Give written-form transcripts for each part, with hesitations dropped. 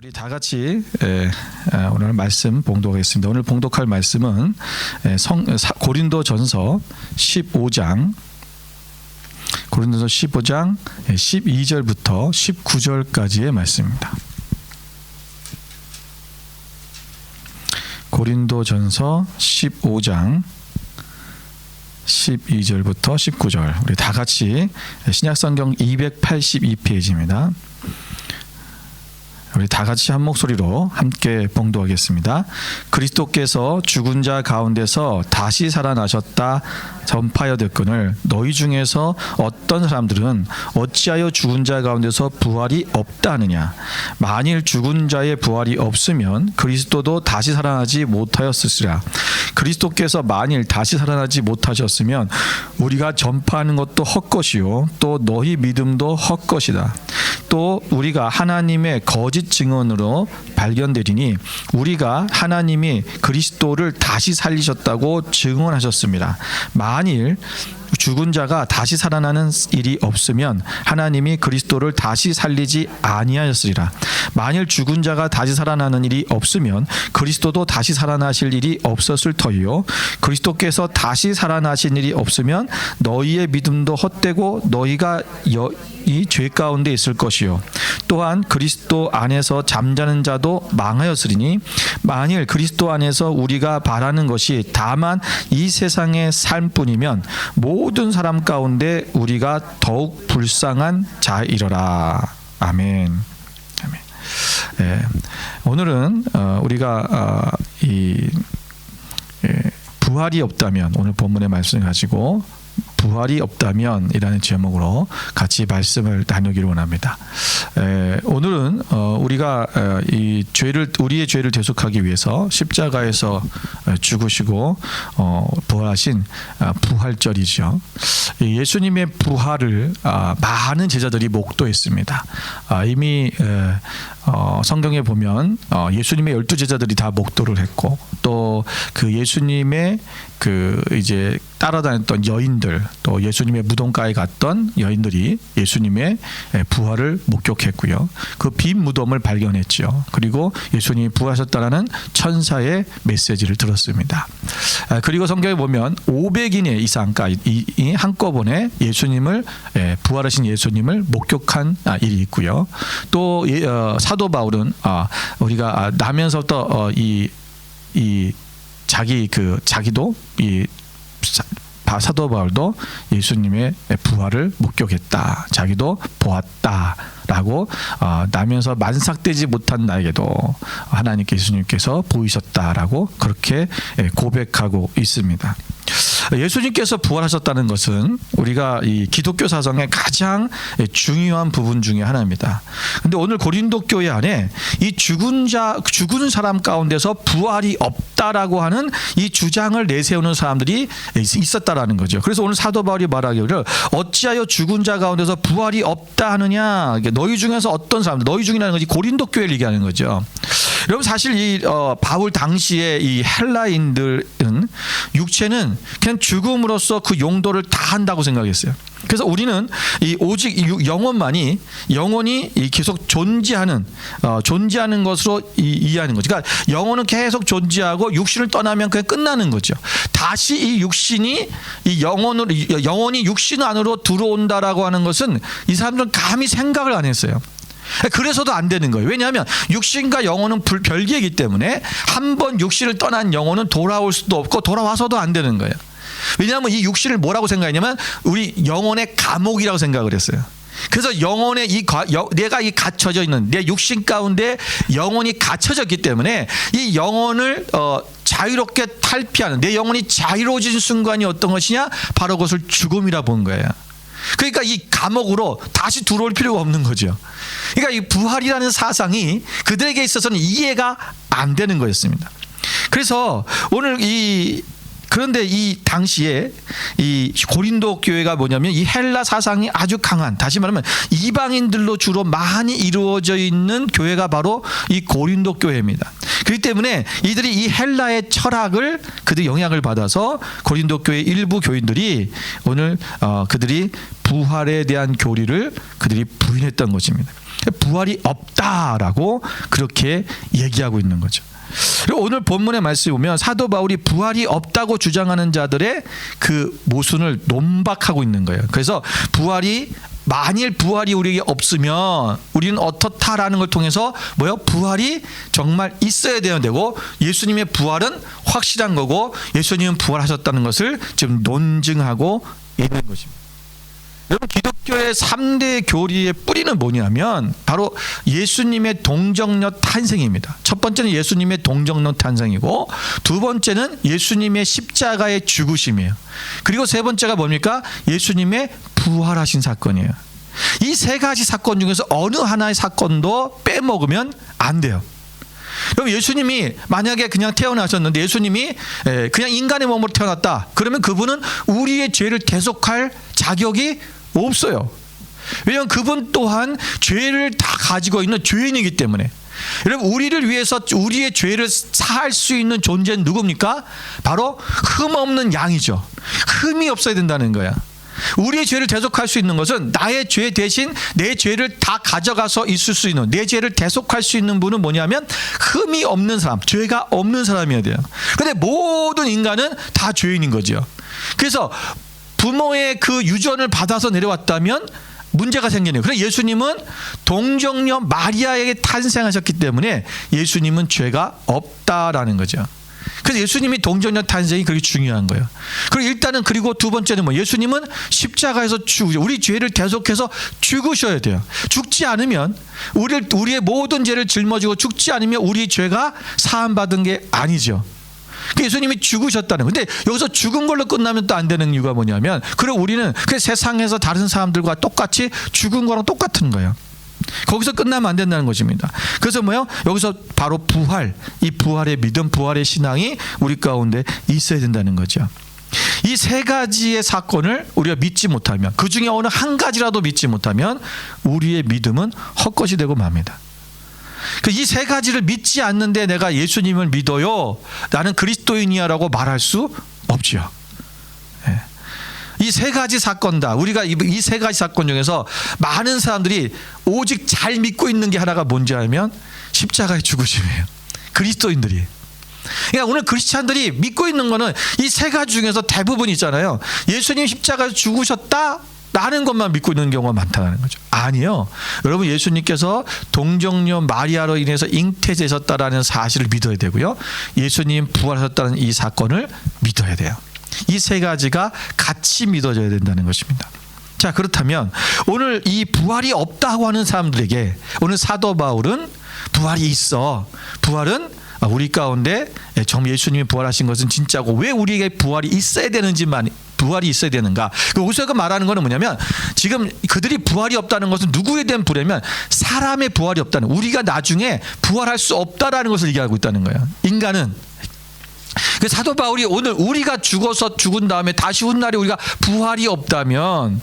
우리 다 같이 오늘 말씀 봉독하겠습니다. 오늘 봉독할 말씀은 고린도전서 15장 12절부터 19절까지의 말씀입니다. 고린도전서 15장 12절부터 19절. 우리 다 같이 신약성경 282페이지입니다. 우리 다 같이 한 목소리로 함께 봉독하겠습니다. 그리스도께서 죽은 자 가운데서 다시 살아나셨다 전파하여 듣거늘 너희 중에서 어떤 사람들은 어찌하여 죽은 자 가운데서 부활이 없다 하느냐. 만일 죽은 자의 부활이 없으면 그리스도도 다시 살아나지 못하였으리라. 그리스도께서 만일 다시 살아나지 못하셨으면 우리가 전파하는 것도 헛것이요 또 너희 믿음도 헛것이다. 또 우리가 하나님의 거짓 증언으로 발견되리니 우리가 하나님이 그리스도를 다시 살리셨다고 증언하셨습니다. 만일 죽은 자가 다시 살아나는 일이 없으면 하나님이 그리스도를 다시 살리지 아니하였으리라. 만일 죽은 자가 다시 살아나는 일이 없으면 그리스도도 다시 살아나실 일이 없었을 터이요 그리스도께서 다시 살아나신 일이 없으면 너희의 믿음도 헛되고 너희가 이 죄 가운데 있을 것이요 또한 그리스도 안에서 잠자는 자도 망하였으리니 만일 그리스도 안에서 우리가 바라는 것이 다만 이 세상의 삶뿐이면 모든 사람 가운데 우리가 더욱 불쌍한 자이러라. 아멘. 오늘은 우리가 부활이 없다면, 오늘 본문의 말씀을 가지고 부활이 없다면 이라는 제목으로 같이 말씀을 나누기를 원합니다. 오늘은 우리가 우리의 죄를 대속하기 위해서 십자가에서 죽으시고 부활하신 부활절이죠. 예수님의 부활을 많은 제자들이 목도했습니다. 이미 성경에 보면 예수님의 12제자들이 다 목도를 했고 또 그 예수님의 이제 따라다녔던 여인들 또 예수님의 무덤가에 갔던 여인들이 예수님의 부활을 목격했고요. 그 빈 무덤을 발견했죠. 그리고 예수님이 부활하셨다라는 천사의 메시지를 들었습니다. 그리고 성경에 보면 500인 이상 한꺼번에 예수님을 부활하신 예수님을 목격한 일이 있고요. 또 사도 바울은 우리가 나면서부터 자기도 사도 바울도 예수님의 부활을 목격했다. 자기도 보았다라고 나면서 만삭되지 못한 나에게도 하나님께 예수님께서 보이셨다라고 그렇게 고백하고 있습니다. 예수님께서 부활하셨다는 것은 우리가 이 기독교 사상의 가장 중요한 부분 중에 하나입니다. 근데 오늘 고린도 교회 안에 이 죽은 사람 가운데서 부활이 없다라고 하는 이 주장을 내세우는 사람들이 있었다라는 거죠. 그래서 오늘 사도 바울이 말하기를 어찌하여 죽은 자 가운데서 부활이 없다 하느냐. 너희 중에서 어떤 사람들, 너희 중이라는 것이 고린도 교회를 얘기하는 거죠. 여러분 사실 이 바울 당시에 이 헬라인들은 육체는 그냥 죽음으로써 그 용도를 다 한다고 생각했어요. 그래서 우리는 오직 영혼이 계속 존재하는 것으로 이해하는 거죠. 그러니까 영혼은 계속 존재하고 육신을 떠나면 그냥 끝나는 거죠. 다시 이 육신이 영혼이 육신 안으로 들어온다라고 하는 것은 이 사람들은 감히 생각을 안 했어요. 그래서도 안 되는 거예요. 왜냐하면 육신과 영혼은 별개이기 때문에 한번 육신을 떠난 영혼은 돌아올 수도 없고 돌아와서도 안 되는 거예요. 왜냐하면 이 육신을 뭐라고 생각했냐면 우리 영혼의 감옥이라고 생각을 했어요. 그래서 영혼에 내가 갇혀져 있는 내 육신 가운데 영혼이 갇혀졌기 때문에 이 영혼을 자유롭게 탈피하는 내 영혼이 자유로워진 순간이 어떤 것이냐? 바로 그것을 죽음이라 본 거예요. 그러니까 이 감옥으로 다시 들어올 필요가 없는 거죠. 그러니까 이 부활이라는 사상이 그들에게 있어서는 이해가 안 되는 거였습니다. 그래서 오늘 그런데 이 당시에 이 고린도 교회가 뭐냐면 이 헬라 사상이 아주 강한, 다시 말하면 이방인들로 주로 많이 이루어져 있는 교회가 바로 이 고린도 교회입니다. 그렇기 때문에 이들이 이 헬라의 철학을 그들이 영향을 받아서 고린도 교회 일부 교인들이 오늘 그들이 부활에 대한 교리를 그들이 부인했던 것입니다. 부활이 없다라고 그렇게 얘기하고 있는 거죠. 그리고 오늘 본문의 말씀에 보면 사도 바울이 부활이 없다고 주장하는 자들의 그 모순을 논박하고 있는 거예요. 그래서 만일 부활이 우리에게 없으면 우리는 어떻다라는 걸 통해서 부활이 정말 있어야 되고 예수님의 부활은 확실한 거고 예수님은 부활하셨다는 것을 지금 논증하고 있는 것입니다. 여러분, 기독교의 3대 교리의 뿌리는 뭐냐면 바로 예수님의 동정녀 탄생입니다. 첫 번째는 예수님의 동정녀 탄생이고, 두 번째는 예수님의 십자가의 죽으심이에요. 그리고 세 번째가 뭡니까? 예수님의 부활하신 사건이에요. 이 세 가지 사건 중에서 어느 하나의 사건도 빼먹으면 안 돼요. 그럼 예수님이 만약에 그냥 태어나셨는데 예수님이 그냥 인간의 몸으로 태어났다, 그러면 그분은 우리의 죄를 대속할 자격이 없어요. 왜냐하면 그분 또한 죄를 다 가지고 있는 죄인이기 때문에. 여러분, 우리를 위해서 우리의 죄를 사할 수 있는 존재는 누굽니까? 바로 흠 없는 양이죠. 흠이 없어야 된다는 거야. 우리의 죄를 대속할 수 있는 것은 나의 죄 대신 내 죄를 다 가져가서 있을 수 있는, 내 죄를 대속할 수 있는 분은 뭐냐면 흠이 없는 사람, 죄가 없는 사람이어야 돼요. 그런데 모든 인간은 다 죄인인 거죠. 그래서 부모의 그 유전을 받아서 내려왔다면 문제가 생기네요. 그래서 예수님은 동정녀 마리아에게 탄생하셨기 때문에 예수님은 죄가 없다라는 거죠. 그래서 예수님이 동정녀 탄생이 그렇게 중요한 거예요. 그리고 두 번째는 예수님은 십자가에서 우리 죄를 대속해서 죽으셔야 돼요. 죽지 않으면 우리의 모든 죄를 짊어지고 죽지 않으면 우리 죄가 사함받은 게 아니죠. 예수님이 죽으셨다는. 근데 여기서 죽은 걸로 끝나면 또 안 되는 이유가 뭐냐면, 그럼 우리는 그 세상에서 다른 사람들과 똑같이 죽은 거랑 똑같은 거예요. 거기서 끝나면 안 된다는 것입니다. 그래서 여기서 바로 부활, 이 부활의 믿음, 부활의 신앙이 우리 가운데 있어야 된다는 거죠. 이 세 가지의 사건을 우리가 믿지 못하면, 그 중에 어느 한 가지라도 믿지 못하면 우리의 믿음은 헛것이 되고 맙니다. 이 세 가지를 믿지 않는데 내가 예수님을 믿어요, 나는 그리스도인이야라고 말할 수 없지요. 이 세 가지 사건다. 우리가 이 세 가지 사건 중에서 많은 사람들이 오직 잘 믿고 있는 게 하나가 뭔지 알면 십자가의 죽으심이에요. 그리스도인들이. 그러니까 오늘 크리스찬들이 믿고 있는 거는 이 세 가지 중에서 대부분 있잖아요. 예수님 십자가에서 죽으셨다 라는 것만 믿고 있는 경우가 많다는 거죠. 아니요. 여러분, 예수님께서 동정녀 마리아로 인해서 잉태되셨다라는 사실을 믿어야 되고요. 예수님 부활하셨다는 이 사건을 믿어야 돼요. 이 세 가지가 같이 믿어져야 된다는 것입니다. 자, 그렇다면 오늘 이 부활이 없다고 하는 사람들에게 오늘 사도 바울은 부활이 있어, 부활은 우리 가운데 정말 예수님이 부활하신 것은 진짜고 왜 우리에게 부활이 있어야 되는지만, 부활이 있어야 되는가. 여기서 말하는 것은 뭐냐면, 지금 그들이 부활이 없다는 것은 누구에 대한 불행이면 사람의 부활이 없다는, 우리가 나중에 부활할 수 없다라는 것을 얘기하고 있다는 거예요. 인간은. 사도 바울이 오늘 우리가 죽은 다음에 다시 훗날에 우리가 부활이 없다면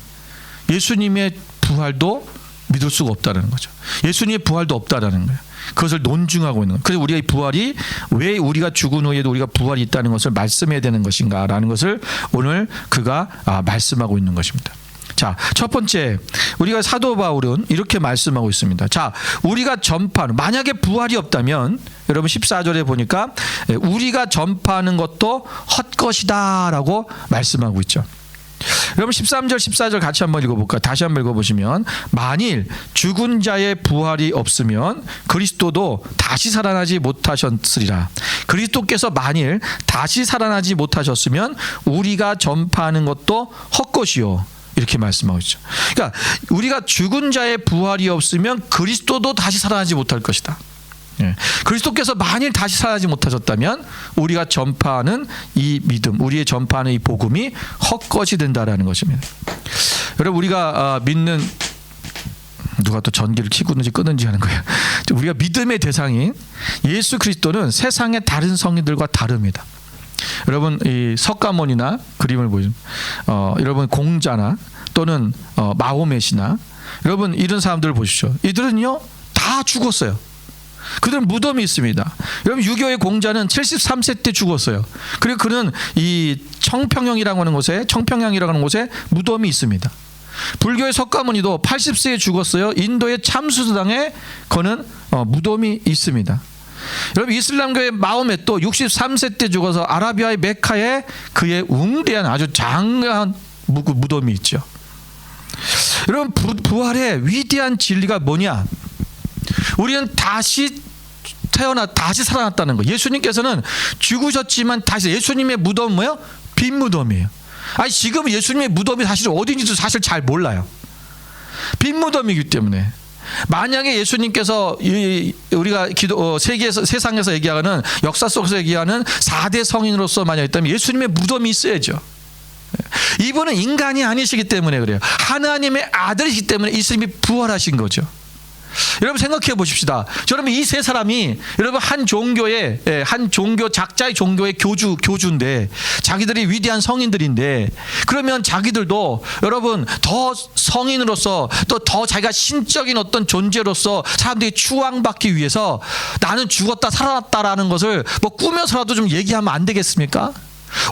예수님의 부활도 믿을 수가 없다는 거죠. 예수님의 부활도 없다라는 거예요. 그것을 논증하고 있는 거예요. 그래서 우리의 부활이, 왜 우리가 죽은 후에도 우리가 부활이 있다는 것을 말씀해야 되는 것인가라는 것을 오늘 그가 말씀하고 있는 것입니다. 자, 첫 번째, 우리가 사도 바울은 이렇게 말씀하고 있습니다. 자, 우리가 전파하는, 만약에 부활이 없다면 여러분 14절에 보니까 우리가 전파하는 것도 헛것이다라고 말씀하고 있죠. 여러분 13절 14절 같이 한번 읽어볼까요? 다시 한번 읽어보시면, 만일 죽은 자의 부활이 없으면 그리스도도 다시 살아나지 못하셨으리라. 그리스도께서 만일 다시 살아나지 못하셨으면 우리가 전파하는 것도 헛것이요, 이렇게 말씀하고 있죠. 그러니까 우리가 죽은 자의 부활이 없으면 그리스도도 다시 살아나지 못할 것이다. 그리스도께서 만일 다시 살아나지 못하셨다면 우리가 전파하는 이 믿음, 우리의 전파하는 이 복음이 헛것이 된다라는 것입니다. 여러분, 우리가 믿는, 누가 또 전기를 켜는지 끄는지 하는 거예요. 우리가 믿음의 대상인 예수 그리스도는 세상의 다른 성인들과 다릅니다. 여러분, 이 석가모니나 그림을 보시면 여러분 공자나 또는 마호멧이나 여러분 이런 사람들을 보십시오. 이들은요 다 죽었어요. 그들은 무덤이 있습니다. 여러분, 유교의 공자는 73세 때 죽었어요. 그리고 그는 이 청평양이라고 하는 곳에 무덤이 있습니다. 불교의 석가모니도 80세에 죽었어요. 인도의 참수당에 그는 무덤이 있습니다. 여러분, 이슬람교의 마호멧도 63세 때 죽어서 아라비아의 메카에 그의 웅대한 아주 장대한 무덤이 있죠. 여러분, 부활의 위대한 진리가 뭐냐? 우리는 다시 다시 살아났다는 거. 예수님께서는 죽으셨지만 다시, 예수님의 무덤은 뭐예요? 빈 무덤이에요. 아니, 지금 예수님의 무덤이 사실 어딘지도 사실 잘 몰라요. 빈 무덤이기 때문에. 만약에 예수님께서 우리가 세상에서 얘기하는, 역사 속에서 얘기하는 4대 성인으로서 만약 있다면 예수님의 무덤이 있어야죠. 이분은 인간이 아니시기 때문에 그래요. 하나님의 아들이시기 때문에 예수님이 부활하신 거죠. 여러분, 생각해 보십시다. 여러분, 이 세 사람이 여러분 한 종교 작자의 종교의 교주인데, 자기들이 위대한 성인들인데, 그러면 자기들도 여러분 더 성인으로서 또 더 자기가 신적인 어떤 존재로서 사람들이 추앙받기 위해서 나는 죽었다 살아났다라는 것을 뭐 꾸며서라도 좀 얘기하면 안 되겠습니까?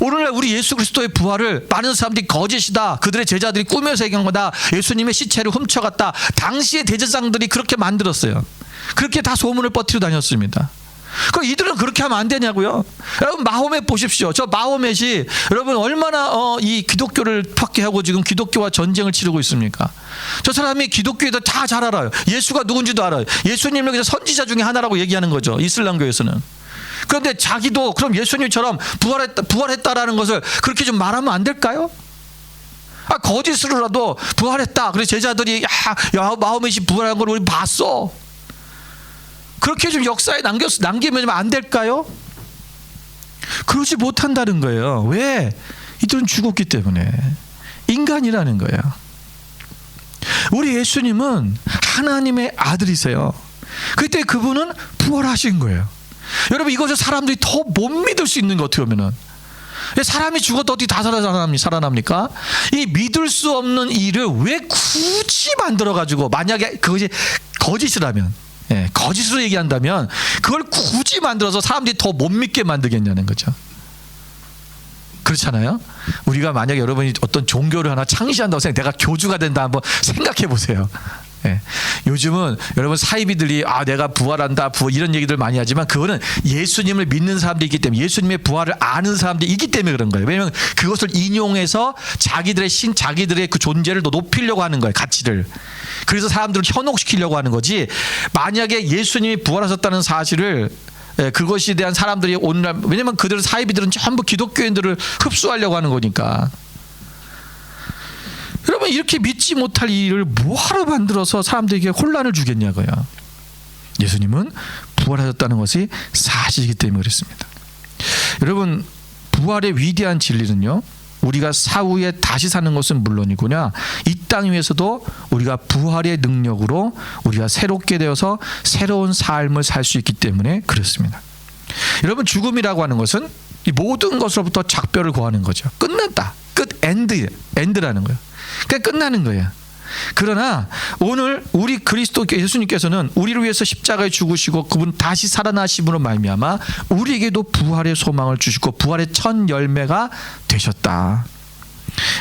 오늘날 우리 예수 그리스도의 부활을 많은 사람들이 거짓이다, 그들의 제자들이 꾸며서 얘기한 거다, 예수님의 시체를 훔쳐갔다, 당시의 대제사장들이 그렇게 만들었어요. 그렇게 다 소문을 뻗치고 다녔습니다. 그럼 이들은 그렇게 하면 안 되냐고요? 여러분, 마호멧 보십시오. 저 마호멧이 여러분 얼마나 이 기독교를 폐하고 지금 기독교와 전쟁을 치르고 있습니까? 저 사람이 기독교에 대해서 다 잘 알아요. 예수가 누군지도 알아요. 예수님을 그냥 선지자 중에 하나라고 얘기하는 거죠, 이슬람교에서는. 그런데 자기도 그럼 예수님처럼 부활했다라는 것을 그렇게 좀 말하면 안 될까요? 거짓으로라도 부활했다, 그래서 제자들이 야 마호멧이 부활한 걸 우리 봤어, 그렇게 좀 역사에 남기면 안 될까요? 그러지 못한다는 거예요. 왜? 이들은 죽었기 때문에. 인간이라는 거예요. 우리 예수님은 하나님의 아들이세요. 그때 그분은 부활하신 거예요. 여러분, 이것을 사람들이 더 못 믿을 수 있는 거, 어떻게 보면은. 사람이 죽어도 어떻게 다 살아납니까? 이 믿을 수 없는 일을 왜 굳이 만들어가지고, 만약에 그것이 거짓이라면, 거짓으로 얘기한다면 그걸 굳이 만들어서 사람들이 더 못 믿게 만들겠냐는 거죠. 그렇잖아요. 우리가 만약에 여러분이 어떤 종교를 하나 창시한다고 내가 교주가 된다, 한번 생각해 보세요. 요즘은 여러분 사이비들이 내가 부활한다, 이런 얘기들 많이 하지만 그거는 예수님을 믿는 사람들이 있기 때문에, 예수님의 부활을 아는 사람들이 있기 때문에 그런 거예요. 왜냐하면 그것을 인용해서 자기들의 그 존재를 더 높이려고 하는 거예요, 가치를. 그래서 사람들을 현혹시키려고 하는 거지, 만약에 예수님이 부활하셨다는 사실을 그것에 대한 사람들이 오늘날, 왜냐하면 그들은 사이비들은 전부 기독교인들을 흡수하려고 하는 거니까. 여러분, 이렇게 믿지 못할 일을 뭐하러 만들어서 사람들에게 혼란을 주겠냐고요. 예수님은 부활하셨다는 것이 사실이기 때문에 그렇습니다. 여러분, 부활의 위대한 진리는요, 우리가 사후에 다시 사는 것은 물론이구나, 이 땅 위에서도 우리가 부활의 능력으로 우리가 새롭게 되어서 새로운 삶을 살 수 있기 때문에 그렇습니다. 여러분, 죽음이라고 하는 것은 이 모든 것으로부터 작별을 구하는 거죠. 끝났다, 엔드라는 거예요. 그러니까 끝나는 거예요. 그러나 오늘 우리 그리스도 예수님께서는 우리를 위해서 십자가에 죽으시고 그분 다시 살아나심으로 말미암아 우리에게도 부활의 소망을 주시고 부활의 첫 열매가 되셨다.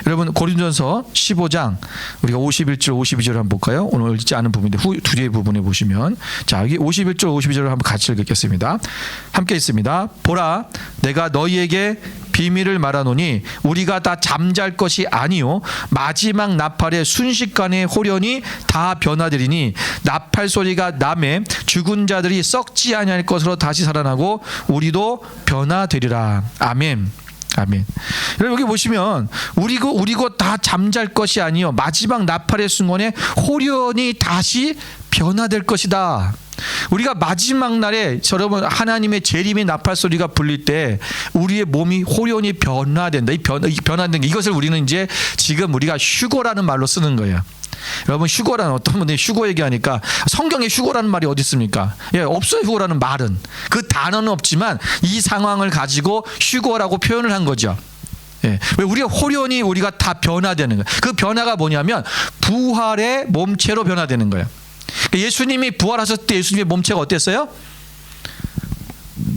여러분, 고린도전서 15장 우리가 51절 52절을 한번 볼까요? 오늘 읽지 않은 부분인데 두 개의 부분에 보시면, 자, 여기 51절 52절을 한번 같이 읽겠습니다. 함께 있습니다. 보라, 내가 너희에게 비밀을 말하노니 우리가 다 잠잘 것이 아니요 마지막 나팔의 순식간에 호련히 다 변화되리니 나팔 소리가 나매 죽은 자들이 썩지 아니할 것으로 다시 살아나고 우리도 변화되리라. 아멘. 아멘. 여러분, 여기 보시면 우리고 다 잠잘 것이 아니요 마지막 나팔의 순간에 호련히 다시 변화될 것이다. 우리가 마지막 날에 여러분 하나님의 재림의 나팔 소리가 불릴 때 우리의 몸이 호련히 변화된다. 이 변화된 게, 이것을 우리는 이제 지금 우리가 휴거라는 말로 쓰는 거예요. 여러분, 휴거라는, 어떤 분들이 휴거 얘기하니까 성경에 휴거라는 말이 어디 있습니까? 없어요. 휴거라는 말은, 그 단어는 없지만 이 상황을 가지고 휴거라고 표현을 한 거죠. 왜 우리가 호련히 우리가 다 변화되는 거예요. 그 변화가 뭐냐면 부활의 몸체로 변화되는 거예요. 예수님이 부활하셨을 때 예수님의 몸체가 어땠어요?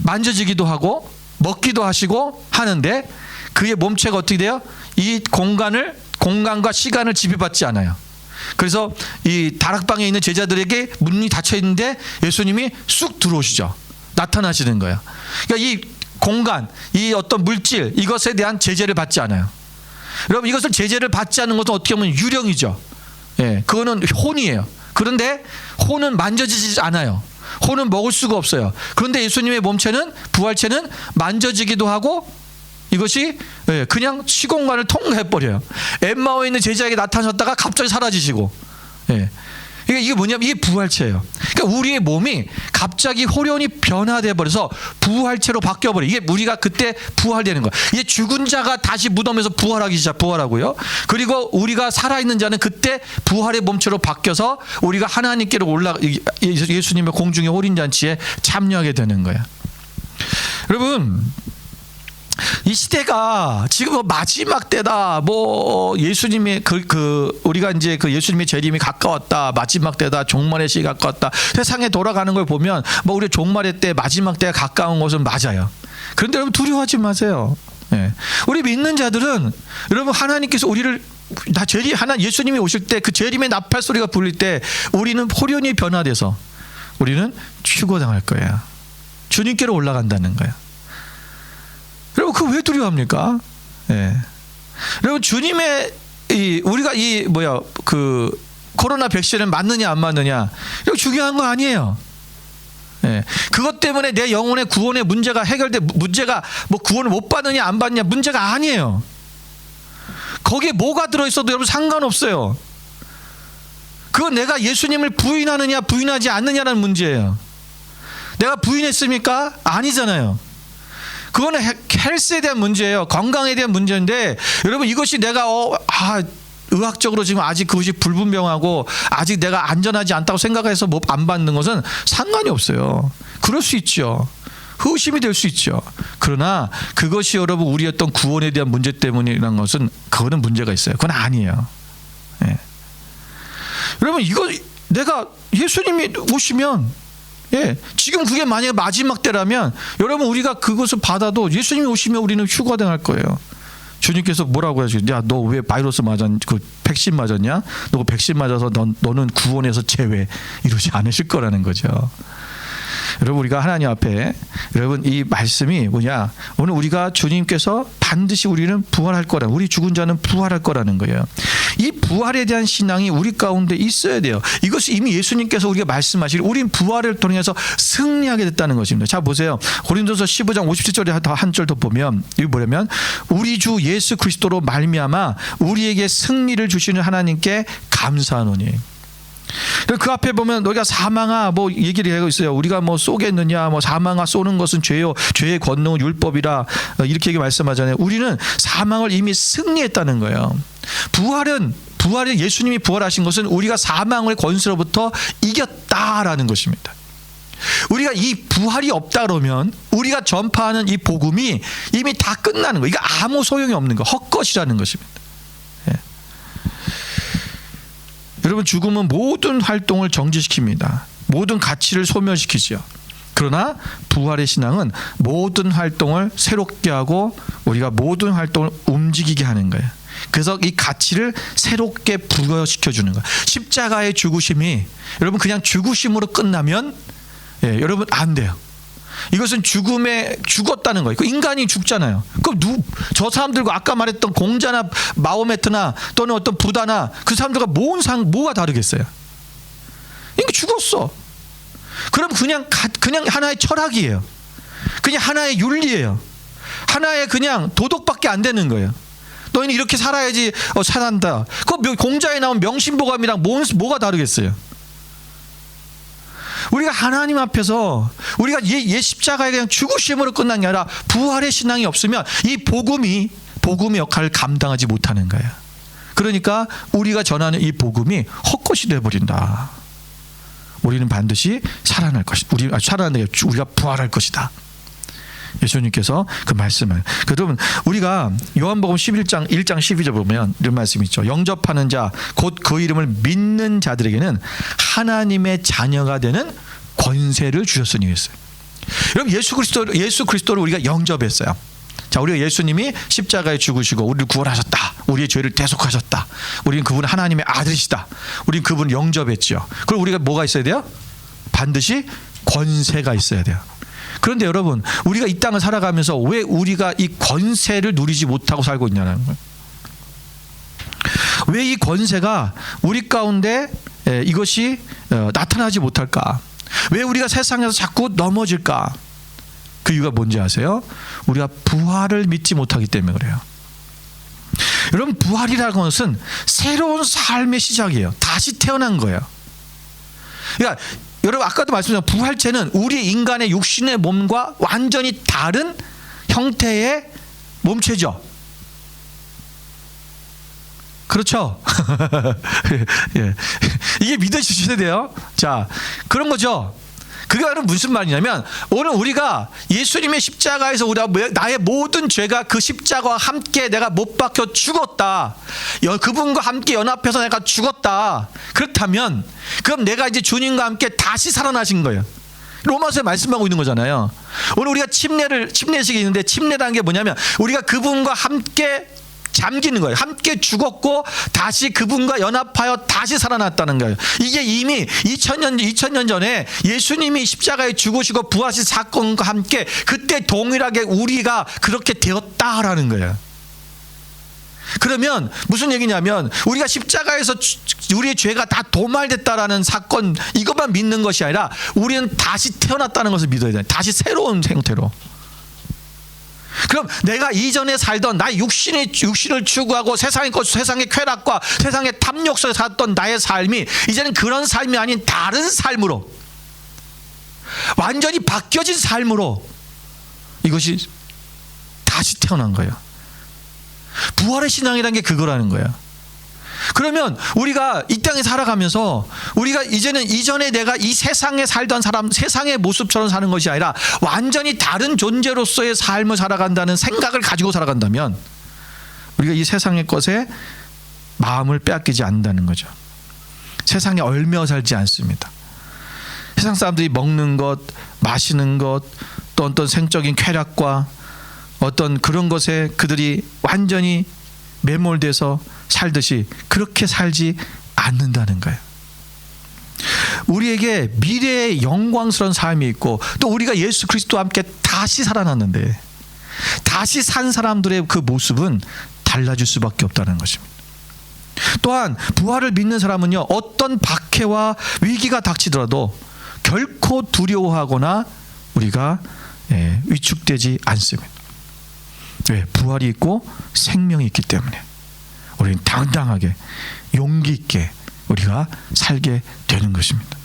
만져지기도 하고 먹기도 하시고 하는데 그의 몸체가 어떻게 돼요? 이 공간을 공간과 시간을 지배받지 않아요. 그래서 이 다락방에 있는 제자들에게 문이 닫혀 있는데 예수님이 쑥 들어오시죠. 나타나시는 거예요. 그러니까 이 공간, 이 어떤 물질, 이것에 대한 제재를 받지 않아요. 여러분, 이것을 제재를 받지 않는 것은 어떻게 보면 유령이죠. 예, 그거는 혼이에요. 그런데 혼은 만져지지 않아요. 혼은 먹을 수가 없어요. 그런데 예수님의 몸체는, 부활체는 만져지기도 하고 이것이 그냥 시공간을 통과해버려요. 엠마오에 있는 제자에게 나타나셨다가 갑자기 사라지시고. 이게 뭐냐면 이게 부활체예요. 그러니까 우리의 몸이 갑자기 호련히 변화돼 버려서 부활체로 바뀌어버려. 이게 우리가 그때 부활되는 거예요. 이게 죽은 자가 다시 무덤에서 부활하고요. 그리고 우리가 살아있는 자는 그때 부활의 몸체로 바뀌어서 우리가 하나님께로 예수님의 공중의 호린잔치에 참여하게 되는 거예요. 여러분, 이 시대가 지금 마지막 때다. 뭐 예수님의 우리가 이제 그 예수님의 재림이 가까웠다. 마지막 때다. 종말의 시기 가까웠다. 세상에 돌아가는 걸 보면 뭐 우리 종말의 때, 마지막 때가 가까운 것은 맞아요. 그런데 여러분 두려워하지 마세요. 우리 믿는 자들은 여러분 하나님께서 우리를 예수님이 오실 때 그 재림의 나팔 소리가 불릴 때 우리는 호련히 변화돼서 우리는 추고당할 거예요. 주님께로 올라간다는 거예요. 여러분, 그거 왜 두려워합니까? 여러분, 주님의 우리가 코로나 백신을 맞느냐 안 맞느냐 이거 중요한 거 아니에요. 그것 때문에 내 영혼의 구원의 문제가 문제가 뭐 구원을 못 받느냐 안 받느냐 문제가 아니에요. 거기에 뭐가 들어있어도 여러분 상관없어요. 그건 내가 예수님을 부인하느냐 부인하지 않느냐라는 문제예요. 내가 부인했습니까? 아니잖아요. 그거는 헬스에 대한 문제예요. 건강에 대한 문제인데 여러분, 이것이 내가 의학적으로 지금 아직 그것이 불분명하고 아직 내가 안전하지 않다고 생각해서 뭐 안 받는 것은 상관이 없어요. 그럴 수 있죠. 의심이 될 수 있죠. 그러나 그것이 여러분 우리 어떤 구원에 대한 문제 때문이라는 것은 그거는 문제가 있어요. 그건 아니에요. 여러분, 이거 내가 예수님이 오시면 지금 그게 만약에 마지막 때라면 여러분 우리가 그것을 받아도 예수님이 오시면 우리는 휴가당할 거예요. 주님께서 뭐라고 하시죠? 야, 너 왜 바이러스 백신 맞았냐? 너 백신 맞아서 너는 구원에서 제외, 이러지 않으실 거라는 거죠. 여러분, 우리가 하나님 앞에 여러분 이 말씀이 뭐냐? 오늘 우리가 주님께서 반드시 우리는 부활할 거라, 우리 죽은 자는 부활할 거라는 거예요. 이 부활에 대한 신앙이 우리 가운데 있어야 돼요. 이것이 이미 예수님께서 우리가 말씀하시길 우린 부활을 통해서 승리하게 됐다는 것입니다. 자, 보세요. 고린도서 15장 57절에 한 절 더 보면 이게 뭐냐면 우리 주 예수 그리스도로 말미암아 우리에게 승리를 주시는 하나님께 감사하노니. 그 앞에 보면 너희가 사망아 뭐 얘기를 하고 있어요. 우리가 뭐 쏘겠느냐, 뭐 사망아 쏘는 것은 죄요, 죄의 권능은 율법이라 이렇게 말씀하잖아요. 우리는 사망을 이미 승리했다는 거예요. 부활은 예수님이 부활하신 것은 우리가 사망의 권세로부터 이겼다라는 것입니다. 우리가 이 부활이 없다 그러면 우리가 전파하는 이 복음이 이미 다 끝나는 거예요. 이거 아무 소용이 없는 거, 헛것이라는 것입니다. 여러분, 죽음은 모든 활동을 정지시킵니다. 모든 가치를 소멸시키죠. 그러나 부활의 신앙은 모든 활동을 새롭게 하고 우리가 모든 활동을 움직이게 하는 거예요. 그래서 이 가치를 새롭게 부여시켜 주는 거예요. 십자가의 죽으심이 여러분 그냥 죽으심으로 끝나면 여러분 안 돼요. 이것은 죽었다는 거예요. 인간이 죽잖아요. 그럼 저 사람들과 아까 말했던 공자나 마호메트나 또는 어떤 부다나 그 사람들과 뭐가 다르겠어요? 이게 죽었어. 그럼 그냥 하나의 철학이에요. 그냥 하나의 윤리예요. 하나의 그냥 도덕밖에 안 되는 거예요. 너희는 이렇게 살아야지 살한다. 그 공자에 나온 명심보감이랑 뭐가 다르겠어요? 우리가 하나님 앞에서 우리가 십자가에 그냥 죽으심으로 끝난 게 아니라 부활의 신앙이 없으면 이 복음의 역할을 감당하지 못하는 거예요. 그러니까 우리가 전하는 이 복음이 헛것이 되어버린다. 우리는 반드시 살아날 것이다. 우리가 부활할 것이다. 예수님께서 그 말씀을. 그러면 우리가 요한복음 11장 1장 12절 보면 이런 말씀이 있죠. 영접하는 자 곧 그 이름을 믿는 자들에게는 하나님의 자녀가 되는 권세를 주셨으니 했어요. 여러분, 예수 그리스도를 우리가 영접했어요. 자, 우리가 예수님이 십자가에 죽으시고 우리를 구원하셨다. 우리의 죄를 대속하셨다. 우리는 그분 하나님의 아들이시다. 우리는 그분을 영접했죠. 그럼 우리가 뭐가 있어야 돼요? 반드시 권세가 있어야 돼요. 그런데 여러분, 우리가 이 땅을 살아가면서 왜 우리가 이 권세를 누리지 못하고 살고 있냐는 거예요. 왜 이 권세가 우리 가운데 이것이 나타나지 못할까? 왜 우리가 세상에서 자꾸 넘어질까? 그 이유가 뭔지 아세요? 우리가 부활을 믿지 못하기 때문에 그래요. 여러분, 부활이라는 것은 새로운 삶의 시작이에요. 다시 태어난 거예요. 그러니까 여러분, 아까도 말씀드렸지만 부활체는 우리 인간의 육신의 몸과 완전히 다른 형태의 몸체죠. 그렇죠? 예. 이게 믿어주셔야 돼요. 자, 그런 거죠. 그게 무슨 말이냐면, 오늘 우리가 예수님의 십자가에서 우리가 나의 모든 죄가 그 십자가와 함께 내가 못 박혀 죽었다. 그분과 함께 연합해서 내가 죽었다. 그렇다면 그럼 내가 이제 주님과 함께 다시 살아나신 거예요. 로마서에 말씀하고 있는 거잖아요. 오늘 우리가 침례식이 있는데, 침례라는 게 뭐냐면 우리가 그분과 함께 잠기는 거예요. 함께 죽었고 다시 그분과 연합하여 다시 살아났다는 거예요. 이게 이미 2000년 전에 예수님이 십자가에 죽으시고 부활하신 사건과 함께 그때 동일하게 우리가 그렇게 되었다라는 거예요. 그러면 무슨 얘기냐면, 우리가 십자가에서 우리의 죄가 다 도말됐다라는 사건, 이것만 믿는 것이 아니라 우리는 다시 태어났다는 것을 믿어야 돼요. 다시 새로운 형태로. 그럼 내가 이전에 살던 나의 육신을 추구하고 세상의 쾌락과 세상의 탐욕 속에 살았던 나의 삶이 이제는 그런 삶이 아닌 다른 삶으로, 완전히 바뀌어진 삶으로 이것이 다시 태어난 거예요. 부활의 신앙이라는 게 그거라는 거예요. 그러면 우리가 이 땅에 살아가면서 우리가 이전에 내가 이 세상에 살던 사람, 세상의 모습처럼 사는 것이 아니라 완전히 다른 존재로서의 삶을 살아간다는 생각을 가지고 살아간다면 우리가 이 세상의 것에 마음을 빼앗기지 않는다는 거죠. 세상에 얽매여 살지 않습니다. 세상 사람들이 먹는 것, 마시는 것, 또 어떤 생적인 쾌락과 어떤 그런 것에 그들이 완전히 매몰돼서 살듯이 그렇게 살지 않는다는 거예요. 우리에게 미래의 영광스러운 삶이 있고, 또 우리가 예수 그리스도와 함께 다시 살아났는데 다시 산 사람들의 그 모습은 달라질 수밖에 없다는 것입니다. 또한 부활을 믿는 사람은요, 어떤 박해와 위기가 닥치더라도 결코 두려워하거나 우리가 위축되지 않습니다. 왜? 부활이 있고 생명이 있기 때문에 우리는 당당하게 용기 있게 우리가 살게 되는 것입니다.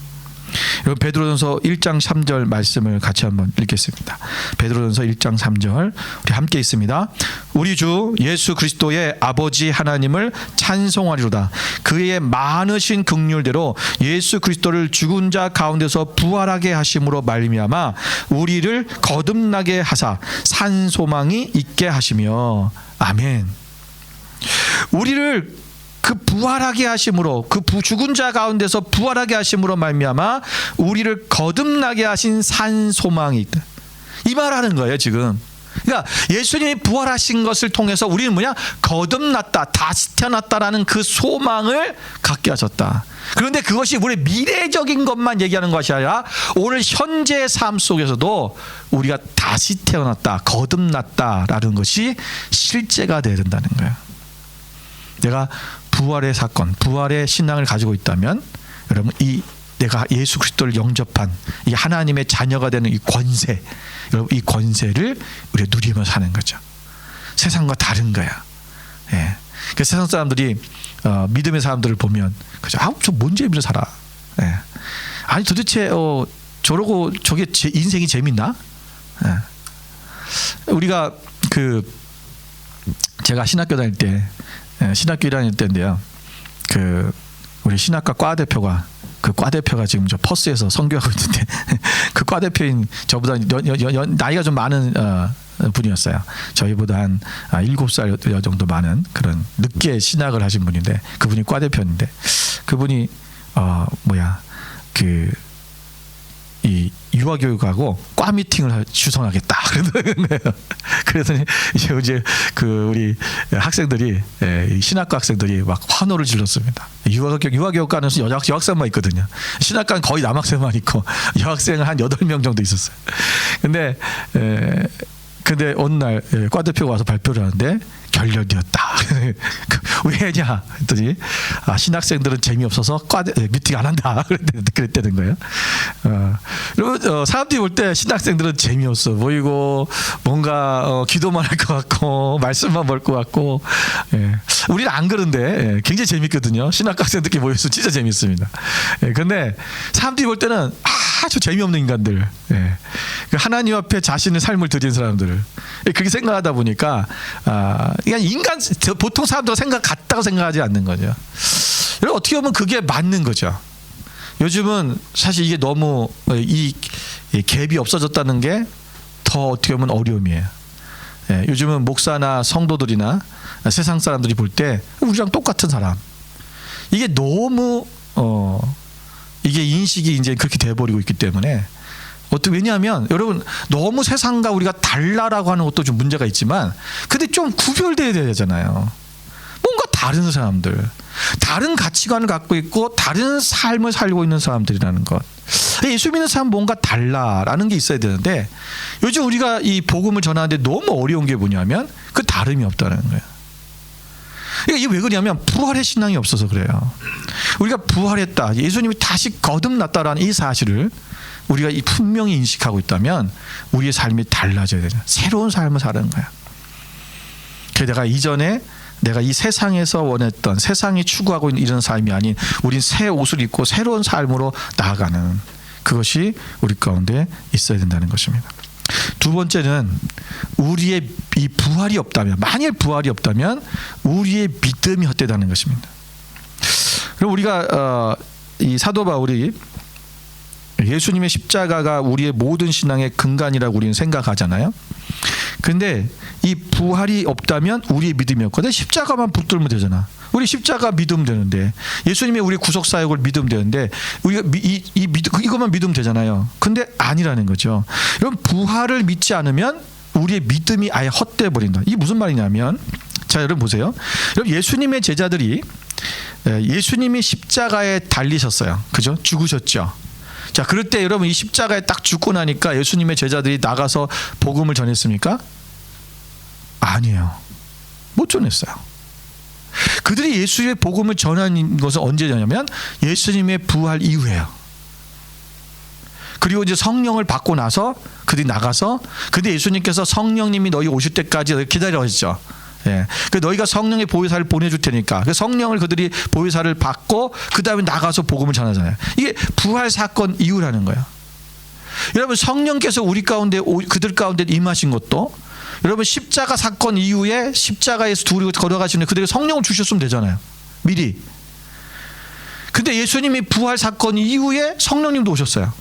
여러분, 베드로전서 1장 3절 말씀을 같이 한번 읽겠습니다. 베드로전서 1장 3절 우리 함께 있습니다. 우리 주 예수 그리스도의 아버지 하나님을 찬송하리로다. 그의 많으신 긍휼대로 예수 그리스도를 죽은 자 가운데서 부활하게 하심으로 말미암아 우리를 거듭나게 하사 산 소망이 있게 하시며. 아멘. 우리를 그 부활하게 하심으로, 그 죽은 자 가운데서 부활하게 하심으로 말미암아 우리를 거듭나게 하신 산 소망이 있다. 이 말하는 거예요 지금. 그러니까 예수님이 부활하신 것을 통해서 우리는 뭐냐? 거듭났다, 다시 태어났다라는 그 소망을 갖게 하셨다. 그런데 그것이 우리 미래적인 것만 얘기하는 것이 아니라 오늘 현재의 삶 속에서도 우리가 다시 태어났다, 거듭났다라는 것이 실제가 되어야 된다는 거예요. 내가 부활의 사건, 부활의 신앙을 가지고 있다면 여러분, 내가 예수 그리스도를 영접한 이 하나님의 자녀가 되는 이 권세, 여러분, 이 권세를 우리가 누리며 사는 거죠. 세상과 다른 거야. 예. 그 세상 사람들이 믿음의 사람들을 보면 그죠? 저 뭔 재미로 살아? 예. 아니 도대체 저러고 저게 제 인생이 재밌나? 예. 우리가 제가 신학교 다닐 때, 신학교 1학년 때인데요. 우리 신학과 과 대표가 지금 저 퍼스에서 선교하고 있는데 그 과 대표인 저보다 나이가 좀 많은 분이었어요. 저희보다 한 7살 정도 많은 그런 늦게 신학을 하신 분인데, 그분이 과 대표인데, 그분이 유아교육하고 과 미팅을 주선하겠다. 그랬더니 이제 그 우리 학생들이 신학과 학생들이 막 환호를 질렀습니다. 유아교육과는 여학생만 있거든요. 신학과는 거의 남학생만 있고 여학생은 한 8명 정도 있었어요. 근데 어느 날 과 대표가 와서 발표를 하는데 결렬되었다. 왜냐 했더니 신학생들은 재미없어서 미팅 안 한다. 그랬다는 거예요. 여러분 사람들이 볼 때 신학생들은 재미없어 보이고 뭔가 기도만 할 것 같고 말씀만 볼 것 같고 우리는 안 그런데 굉장히 재밌거든요. 신학과 학생들끼리 모여서 진짜 재밌습니다. 근데 사람들이 볼 때는 아주 재미없는 인간들, 하나님 앞에 자신의 삶을 드린 사람들 그렇게 생각하다 보니까 그냥 인간 보통 사람들과 생각 같다고 생각하지 않는 거죠. 여러분 어떻게 보면 그게 맞는 거죠. 요즘은 사실 이게 너무 이 갭이 없어졌다는 게 더 어떻게 보면 어려움이에요. 요즘은 목사나 성도들이나 세상 사람들이 볼 때 우리랑 똑같은 사람 이게 너무 이게 인식이 이제 그렇게 돼버리고 있기 때문에 왜냐하면 여러분 너무 세상과 우리가 달라라고 하는 것도 좀 문제가 있지만 근데 좀 구별돼야 되잖아요. 뭔가 다른 사람들, 다른 가치관을 갖고 있고 다른 삶을 살고 있는 사람들이라는 것. 예수 믿는 사람 뭔가 달라라는 게 있어야 되는데 요즘 우리가 이 복음을 전하는데 너무 어려운 게 뭐냐면 그 다름이 없다는 거예요. 이게 왜 그러냐면 부활의 신앙이 없어서 그래요. 우리가 부활했다, 예수님이 다시 거듭났다라는 이 사실을 우리가 분명히 인식하고 있다면 우리의 삶이 달라져야 되죠. 새로운 삶을 사는 거야. 게다가 이전에 내가 이 세상에서 원했던 세상이 추구하고 있는 이런 삶이 아닌 우린 새 옷을 입고 새로운 삶으로 나아가는 그것이 우리 가운데 있어야 된다는 것입니다. 두 번째는 우리의 이 부활이 없다면, 만일 부활이 없다면 우리의 믿음이 헛되다는 것입니다. 그럼 우리가 이 사도 바울이 예수님의 십자가가 우리의 모든 신앙의 근간이라고 우리는 생각하잖아요. 근데 이 부활이 없다면 우리의 믿음이 없거든. 십자가만 붙들면 되잖아. 우리 십자가 믿으면 되는데, 예수님의 우리 구속 사역을 믿으면 되는데 우리가 이것만 믿으면 되잖아요. 근데 아니라는 거죠. 여러분 부활을 믿지 않으면 우리의 믿음이 아예 헛돼 버린다. 이게 무슨 말이냐면, 자 여러분 보세요. 여러분 예수님의 제자들이 예수님이 십자가에 달리셨어요. 그죠? 죽으셨죠. 자 그럴 때 여러분 이 십자가에 딱 죽고 나니까 예수님의 제자들이 나가서 복음을 전했습니까? 아니에요. 못 전했어요. 그들이 예수의 복음을 전한 것은 언제 전냐면 예수님의 부활 이후에요. 그리고 이제 성령을 받고 나서 그들이 나가서, 근데 예수님께서 성령님이 너희 오실 때까지 기다려 하셨죠. 그 너희가 성령의 보혜사를 보내줄 테니까 그 성령을 그들이 보혜사를 받고 그 다음에 나가서 복음을 전하잖아요. 이게 부활 사건 이후라는 거예요. 여러분 성령께서 우리 가운데 그들 가운데 임하신 것도 여러분 십자가 사건 이후에 십자가에서 둘이 걸어가시는 그들에게 성령을 주셨으면 되잖아요. 미리. 근데 예수님이 부활 사건 이후에 성령님도 오셨어요.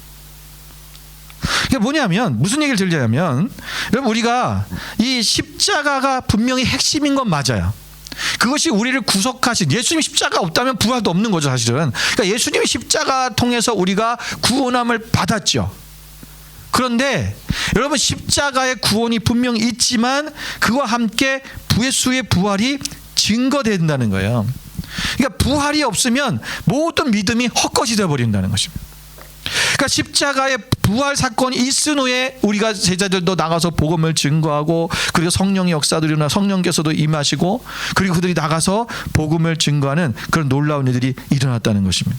그게 뭐냐면 무슨 얘기를 들려냐면, 여러분 우리가 이 십자가가 분명히 핵심인 건 맞아요. 그것이 우리를 구속하신, 예수님 십자가 없다면 부활도 없는 거죠 사실은. 그러니까 예수님이 십자가 통해서 우리가 구원함을 받았죠. 그런데 여러분 십자가의 구원이 분명히 있지만 그와 함께 예수의 부활이 증거된다는 거예요. 그러니까 부활이 없으면 모든 믿음이 헛것이 되어버린다는 것입니다. 그러니까 십자가의 부활 사건이 있은 후에 우리가 제자들도 나가서 복음을 증거하고, 그리고 성령의 역사도 일어나 성령께서도 임하시고, 그리고 그들이 나가서 복음을 증거하는 그런 놀라운 일들이 일어났다는 것입니다.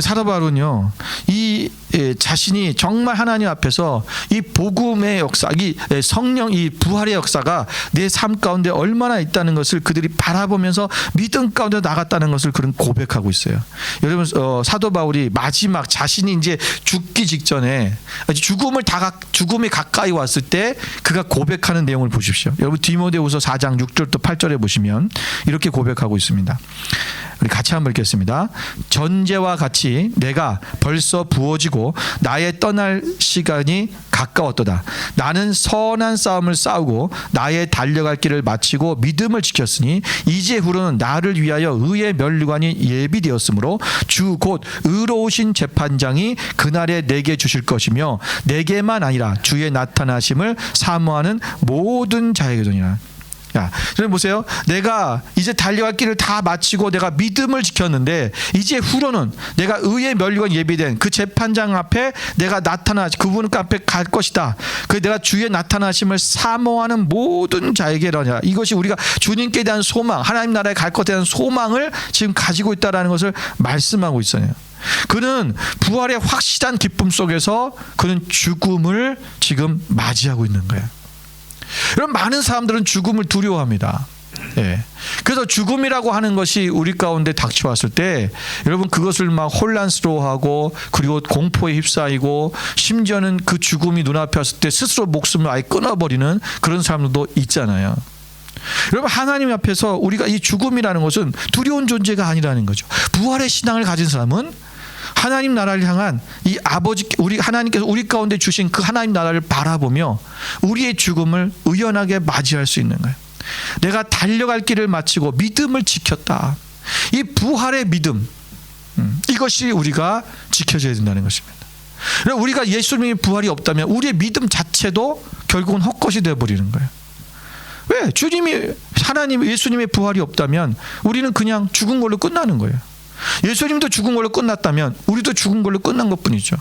사도 바울은요, 이 자신이 정말 하나님 앞에서 이 복음의 역사, 이 성령, 이 부활의 역사가 내 삶 가운데 얼마나 있다는 것을 그들이 바라보면서 믿음 가운데 나갔다는 것을 그런 고백하고 있어요. 여러분 사도 바울이 마지막 자신이 이제 죽기 직전에 죽음이 가까이 왔을 때 그가 고백하는 내용을 보십시오. 여러분 디모데후서 4장 6절부터 8절에 보시면 이렇게 고백하고 있습니다. 우리 같이 한번 읽겠습니다. 전제와 같이 내가 벌써 부어지고 나의 떠날 시간이 가까웠도다. 나는 선한 싸움을 싸우고 나의 달려갈 길을 마치고 믿음을 지켰으니 이제후로는 나를 위하여 의의 면류관이 예비되었으므로 주 곧 의로우신 재판장이 그날에 내게 주실 것이며 내게만 아니라 주의 나타나심을 사모하는 모든 자에게도니라. 야, 그럼 보세요. 내가 이제 달려갈 길을 다 마치고 내가 믿음을 지켰는데 이제 후로는 내가 의의 면류관 예비된 그 재판장 앞에 내가 그분 앞에 갈 것이다. 그 내가 주의 나타나심을 사모하는 모든 자에게라냐. 이것이 우리가 주님께 대한 소망, 하나님 나라에 갈 것에 대한 소망을 지금 가지고 있다라는 것을 말씀하고 있어요. 그는 부활의 확실한 기쁨 속에서 그는 죽음을 지금 맞이하고 있는 거예요. 여러분, 많은 사람들은 죽음을 두려워합니다. 예. 그래서 죽음이라고 하는 것이 우리 가운데 닥쳐왔을 때 여러분 그것을 막 혼란스러워하고 그리고 공포에 휩싸이고 심지어는 그 죽음이 눈앞에 왔을 때 스스로 목숨을 아예 끊어버리는 그런 사람들도 있잖아요. 여러분, 하나님 앞에서 우리가 이 죽음이라는 것은 두려운 존재가 아니라는 거죠. 부활의 신앙을 가진 사람은 하나님 나라를 향한 이 아버지, 우리 하나님께서 우리 가운데 주신 그 하나님 나라를 바라보며 우리의 죽음을 의연하게 맞이할 수 있는 거예요. 내가 달려갈 길을 마치고 믿음을 지켰다. 이 부활의 믿음, 이것이 우리가 지켜져야 된다는 것입니다. 우리가 예수님의 부활이 없다면 우리의 믿음 자체도 결국은 헛것이 되어버리는 거예요. 왜? 예수님의 부활이 없다면 우리는 그냥 죽은 걸로 끝나는 거예요. 예수님도 죽은 걸로 끝났다면 우리도 죽은 걸로 끝난 것뿐이죠.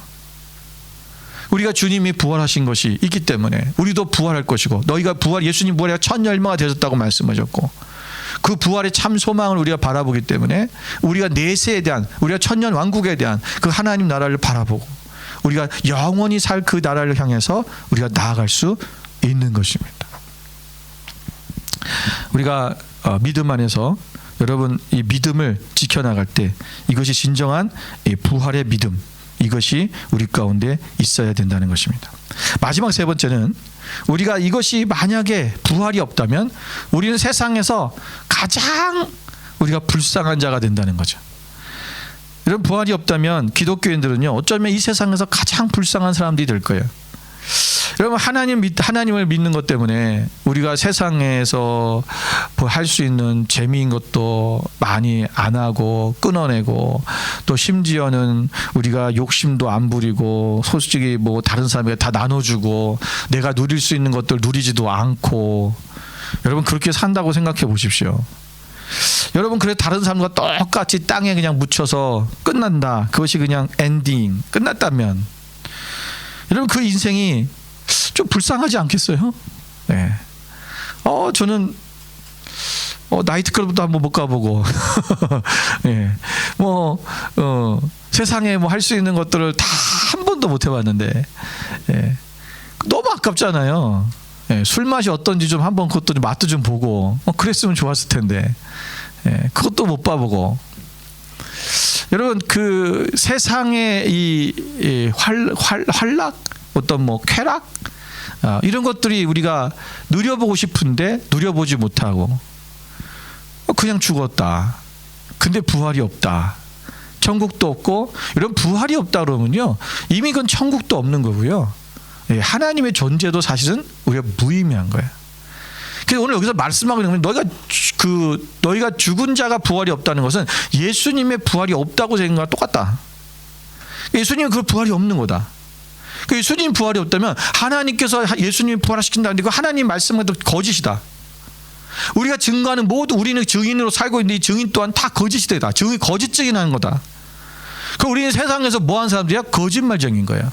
우리가 주님이 부활하신 것이 있기 때문에 우리도 부활할 것이고, 너희가 예수님 부활에 천 열매가 되셨다고 말씀하셨고, 그 부활의 참 소망을 우리가 바라보기 때문에 우리가 내세에 대한, 우리가 천년 왕국에 대한 그 하나님 나라를 바라보고 우리가 영원히 살 그 나라를 향해서 우리가 나아갈 수 있는 것입니다. 우리가 믿음 안에서 여러분 이 믿음을 지켜나갈 때 이것이 진정한 부활의 믿음, 이것이 우리 가운데 있어야 된다는 것입니다. 마지막 세 번째는 우리가 이것이 만약에 부활이 없다면 우리는 세상에서 가장 우리가 불쌍한 자가 된다는 거죠. 이런 부활이 없다면 기독교인들은요, 어쩌면 이 세상에서 가장 불쌍한 사람들이 될 거예요. 여러분, 하나님을 믿는 것 때문에 우리가 세상에서 할 수 있는 재미인 것도 많이 안 하고 끊어내고, 또 심지어는 우리가 욕심도 안 부리고 솔직히 다른 사람에게 다 나눠주고 내가 누릴 수 있는 것들 누리지도 않고, 여러분 그렇게 산다고 생각해 보십시오. 여러분, 그래 다른 사람과 똑같이 땅에 그냥 묻혀서 끝난다, 그것이 그냥 엔딩 끝났다면 여러분 그 인생이 좀 불쌍하지 않겠어요? 네. 저는 나이트클럽도 한번 못 가보고 네. 세상에 할 수 있는 것들을 다 한 번도 못 해봤는데 네. 너무 아깝잖아요. 네. 술 맛이 어떤지 좀 한번 그것도 맛도 좀 보고 그랬으면 좋았을 텐데 네. 그것도 못 봐보고. 여러분, 그 세상의 이 활락, 어떤 쾌락, 이런 것들이 우리가 누려보고 싶은데 누려보지 못하고 그냥 죽었다. 근데 부활이 없다. 천국도 없고, 이런 부활이 없다 그러면요, 이미 그건 천국도 없는 거고요. 하나님의 존재도 사실은 우리가 무의미한 거예요. 그래서 오늘 여기서 말씀하고 있는 건 너희가 죽은 자가 부활이 없다는 것은 예수님의 부활이 없다고 생각과 똑같다. 예수님은 그 부활이 없는 거다. 예수님 부활이 없다면 하나님께서 예수님이 부활시킨다는데 그 하나님 말씀은 거짓이다. 우리가 증거하는 우리는 증인으로 살고 있는데 이 증인 또한 다 거짓이다. 증인 거짓 증인하는 거다. 그럼 우리는 세상에서 뭐하는 사람들이야? 거짓말쟁인 거야.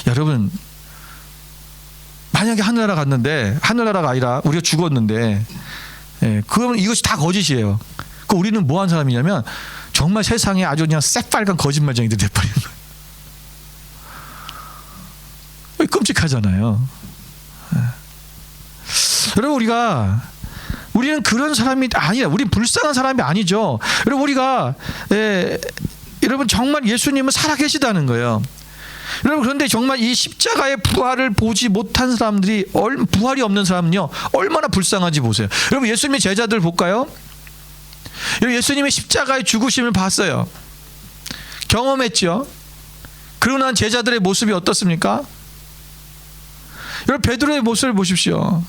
여러분, 만약에 하늘나라 갔는데, 하늘나라가 아니라 우리가 죽었는데, 그러면 이것이 다 거짓이에요. 그 우리는 뭐하는 사람이냐면 정말 세상에 아주 그냥 새빨간 거짓말쟁이들이 돼버리는 거예요. 끔찍하잖아요. 여러분, 우리는 그런 사람이 아니야. 우리는 불쌍한 사람이 아니죠. 여러분, 여러분 정말 예수님은 살아계시다는 거예요. 여러분, 그런데 정말 이 십자가의 부활을 보지 못한 사람들이, 부활이 없는 사람은요 얼마나 불쌍한지 보세요. 여러분, 예수님의 제자들 볼까요? 예수님의 십자가의 죽으심을 봤어요. 경험했죠. 그러고 난 제자들의 모습이 어떻습니까? 여러분 베드로의 모습을 보십시오.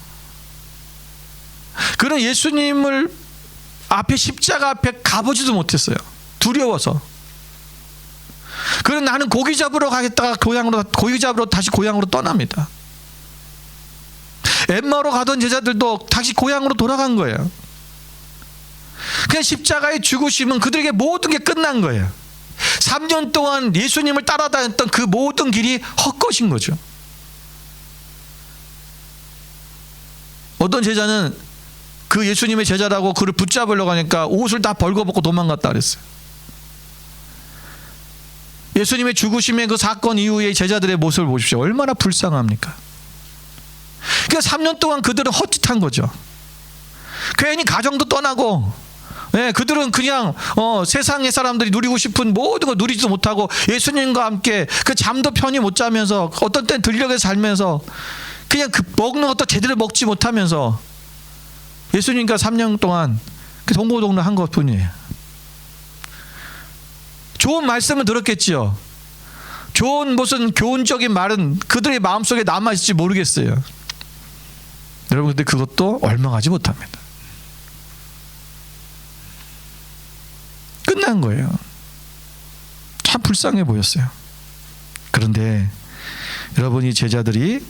그는 예수님을 앞에 십자가 앞에 가보지도 못했어요. 두려워서. 그는 나는 고기 잡으러 가겠다가 고기 잡으러 다시 고향으로 떠납니다. 엠마오로 가던 제자들도 다시 고향으로 돌아간 거예요. 그냥 십자가의 죽으심은 그들에게 모든 게 끝난 거예요. 3년 동안 예수님을 따라다녔던 그 모든 길이 헛것인 거죠. 어떤 제자는 그 예수님의 제자라고 그를 붙잡으려고 하니까 옷을 다 벌거벗고 도망갔다 그랬어요. 예수님의 죽으심의 그 사건 이후에 제자들의 모습을 보십시오. 얼마나 불쌍합니까? 그러니까 3년 동안 그들은 헛짓한 거죠. 괜히 가정도 떠나고, 그들은 그냥 세상의 사람들이 누리고 싶은 모든 걸 누리지도 못하고 예수님과 함께 그 잠도 편히 못 자면서 어떤 때는 들녘에 살면서 그냥 그 먹는 것도 제대로 먹지 못하면서 예수님과 3년 동안 그 동고동락한 것뿐이에요. 좋은 말씀은 들었겠지요. 좋은 무슨 교훈적인 말은 그들의 마음속에 남아있을지 모르겠어요. 여러분 근데 그것도 얼마가지 못합니다. 끝난 거예요. 참 불쌍해 보였어요. 그런데 여러분 이 제자들이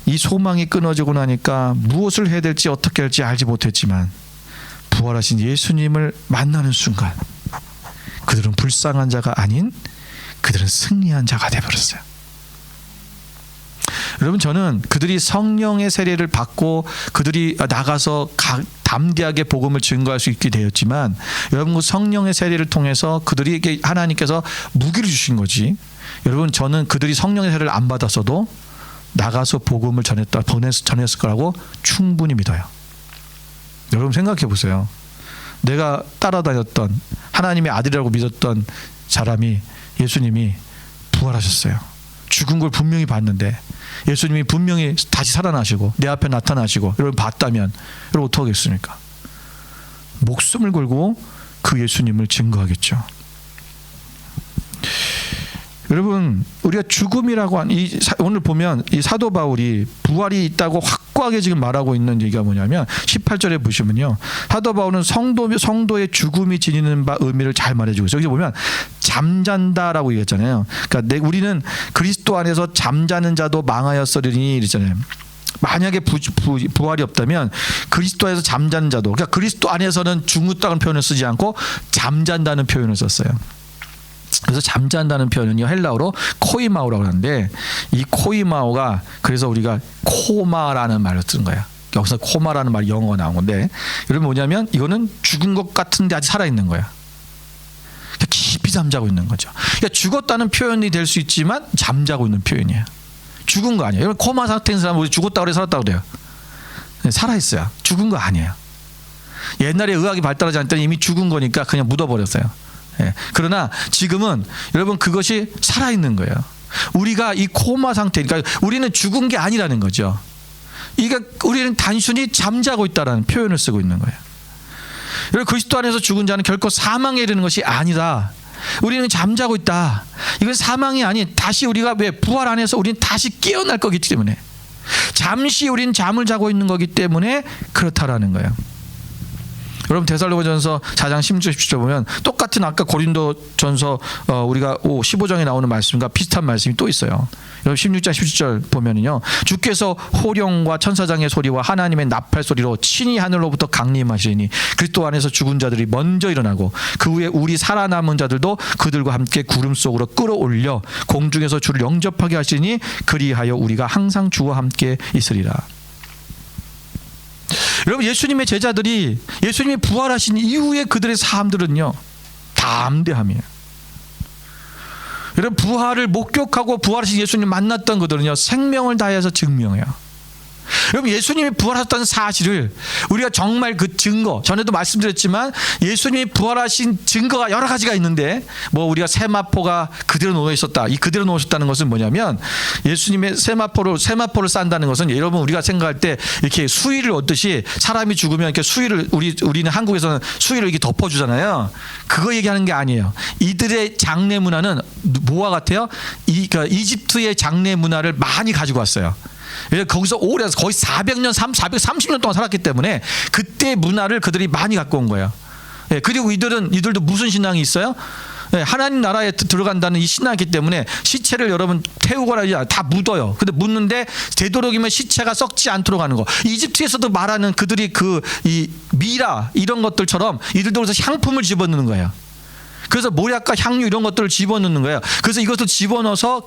이 소망이 끊어지고 나니까 무엇을 해야 될지 어떻게 할지 알지 못했지만 부활하신 예수님을 만나는 순간 그들은 불쌍한 자가 아닌 그들은 승리한 자가 되어버렸어요. 여러분 저는 그들이 성령의 세례를 받고 그들이 나가서 담대하게 복음을 증거할 수 있게 되었지만 여러분 그 성령의 세례를 통해서 그들에게 하나님께서 무기를 주신 거지. 여러분 저는 그들이 성령의 세례를 안 받았어도 나가서 복음을 전했을 거라고 충분히 믿어요. 여러분 생각해 보세요. 내가 따라다녔던 하나님의 아들이라고 믿었던 사람이 예수님이 부활하셨어요. 죽은 걸 분명히 봤는데 예수님이 분명히 다시 살아나시고 내 앞에 나타나시고 여러분 봤다면 여러분 어떻게 하겠습니까? 목숨을 걸고 그 예수님을 증거하겠죠. 여러분 우리가 죽음이라고 오늘 보면 이 사도 바울이 부활이 있다고 확고하게 지금 말하고 있는 얘기가 뭐냐면 18절에 보시면요. 사도 바울은 성도의 죽음이 지니는 바 의미를 잘 말해주고 있어요. 여기 보면 잠잔다라고 얘기했잖아요. 그러니까 우리는 그리스도 안에서 잠자는 자도 망하였으리니 이랬잖아요. 만약에 부활이 없다면 그리스도 안에서 잠자는 자도, 그러니까 그리스도 안에서는 죽었다는 표현을 쓰지 않고 잠잔다는 표현을 썼어요. 그래서 잠잔다는 표현은요 헬라어로 코이마오라고 하는데 이 코이마오가 그래서 우리가 코마라는 말을 쓰는 거야. 여기서 코마라는 말이 영어가 나온 건데 여러분 뭐냐면 이거는 죽은 것 같은데 아직 살아있는 거야. 깊이 잠자고 있는 거죠. 그러니까 죽었다는 표현이 될 수 있지만 잠자고 있는 표현이에요. 죽은 거 아니에요. 여러분 코마 상태인 사람은 우리 죽었다고 그래 살았다고 그래요. 살아있어요. 죽은 거 아니에요. 옛날에 의학이 발달하지 않을 때는 이미 죽은 거니까 그냥 묻어버렸어요. 그러나 지금은 여러분 그것이 살아있는 거예요. 우리가 이 코마 상태, 그러니까 우리는 죽은 게 아니라는 거죠. 우리는 단순히 잠자고 있다라는 표현을 쓰고 있는 거예요. 여러분 그리스도 안에서 죽은 자는 결코 사망에 이르는 것이 아니라 우리는 잠자고 있다. 이건 사망이 아닌 다시 우리가 왜 부활 안에서 우리는 다시 깨어날 거기 때문에 잠시 우리는 잠을 자고 있는 거기 때문에 그렇다라는 거예요. 여러분 데살로니가전서 4장 16절 17절 보면 똑같은 아까 고린도전서 우리가 15장에 나오는 말씀과 비슷한 말씀이 또 있어요. 여러분 16장 17절 보면은요. 주께서 호령과 천사장의 소리와 하나님의 나팔 소리로 친히 하늘로부터 강림하시니 그리스도 안에서 죽은 자들이 먼저 일어나고 그 후에 우리 살아남은 자들도 그들과 함께 구름 속으로 끌어올려 공중에서 주를 영접하게 하시니 그리하여 우리가 항상 주와 함께 있으리라. 여러분 예수님의 제자들이 예수님이 부활하신 이후에 그들의 삶들은요 담대함이에요. 여러분 부활을 목격하고 부활하신 예수님 만났던 그들은요 생명을 다해서 증명해요. 여러분, 예수님이 부활하셨다는 사실을 우리가 정말 그 증거, 전에도 말씀드렸지만 예수님이 부활하신 증거가 여러 가지가 있는데, 뭐 우리가 세마포가 그대로 놓여 있었다, 이 그대로 놓으셨다는 것은 뭐냐면, 예수님의 세마포를 싼다는 것은, 여러분 우리가 생각할 때 이렇게 수의를 얻듯이 사람이 죽으면 이렇게 수의를, 우리는 한국에서는 수의를 이렇게 덮어주잖아요. 그거 얘기하는 게 아니에요. 이들의 장례 문화는 뭐와 같아요? 그러니까 이집트의 장례 문화를 많이 가지고 왔어요. 거기서 오래 거의 400년, 430년 동안 살았기 때문에 그때 문화를 그들이 많이 갖고 온 거예요. 그리고 이들도 무슨 신앙이 있어요? 하나님 나라에 들어간다는 이 신앙이기 때문에 시체를 여러분 태우거나 다 묻어요. 근데 묻는데 되도록이면 시체가 썩지 않도록 하는 거. 이집트에서도 말하는 그들이 이 미라 이런 것들처럼 이들도 그래서 향품을 집어넣는 거예요. 그래서 모략과 향유 이런 것들을 집어넣는 거예요. 그래서 이것을 집어넣어서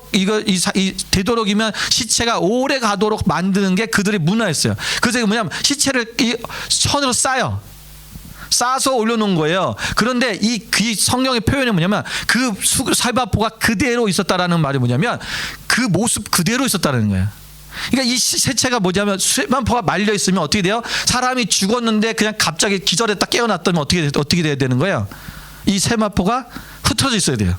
되도록이면 시체가 오래 가도록 만드는 게 그들의 문화였어요. 그래서 이게 뭐냐면 시체를 손으로 싸서 올려놓은 거예요. 그런데 이 성경의 표현이 뭐냐면 그 세마포가 그대로 있었다라는 말이 뭐냐면 그 모습 그대로 있었다는 거예요. 그러니까 이 세체가 뭐냐면 세마포가 말려 있으면 어떻게 돼요? 사람이 죽었는데 그냥 갑자기 기절했다 깨어났다면 어떻게 돼야 되는 거예요? 이 세마포가 흩어져 있어야 돼요.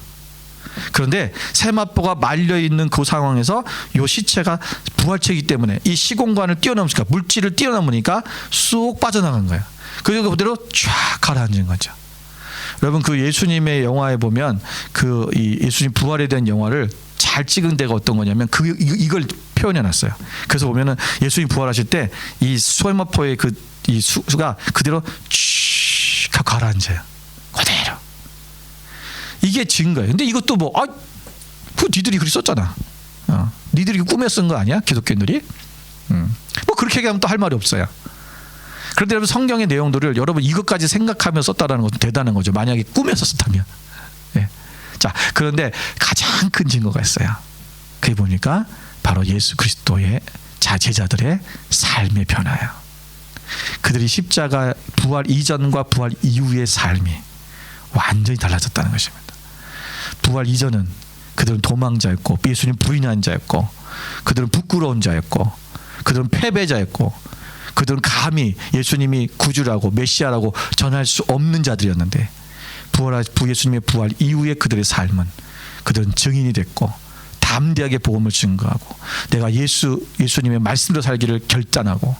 그런데 세마포가 말려 있는 그 상황에서 이 시체가 부활체이기 때문에 이 시공간을 뛰어넘으니까, 물질을 뛰어넘으니까 쑥 빠져나간 거예요. 그리고 그대로 쫙 가라앉은 거죠. 여러분, 그 예수님의 영화에 보면 이 예수님 부활에 대한 영화를 잘 찍은 데가 어떤 거냐면 이걸 표현해 놨어요. 그래서 보면은 예수님 부활하실 때 이 세마포의 이 수가 그대로 쭉 가라앉아요. 그대로. 이게 증거예요. 근데 이것도 니들이 그리 썼잖아. 니들이 꿈에 쓴 거 아니야? 기독교인들이? 뭐 그렇게 얘기하면 또 할 말이 없어요. 그런데 여러분, 성경의 내용들을 여러분 이것까지 생각하며 썼다라는 것도 대단한 거죠. 만약에 꿈에서 썼다면. 네. 자, 그런데 가장 큰 증거가 있어요. 그게 보니까 바로 예수 그리스도의 제자들의 삶의 변화예요. 그들이 십자가 부활 이전과 부활 이후의 삶이 완전히 달라졌다는 것입니다. 부활 이전은 그들은 도망자였고, 예수님 부인한 자였고, 그들은 부끄러운 자였고, 그들은 패배자였고, 그들은 감히 예수님이 구주라고 메시아라고 전할 수 없는 자들이었는데, 예수님의 부활 이후에 그들의 삶은 그들은 증인이 됐고, 담대하게 복음을 증거하고, 내가 예수님의 말씀대로 살기를 결단하고,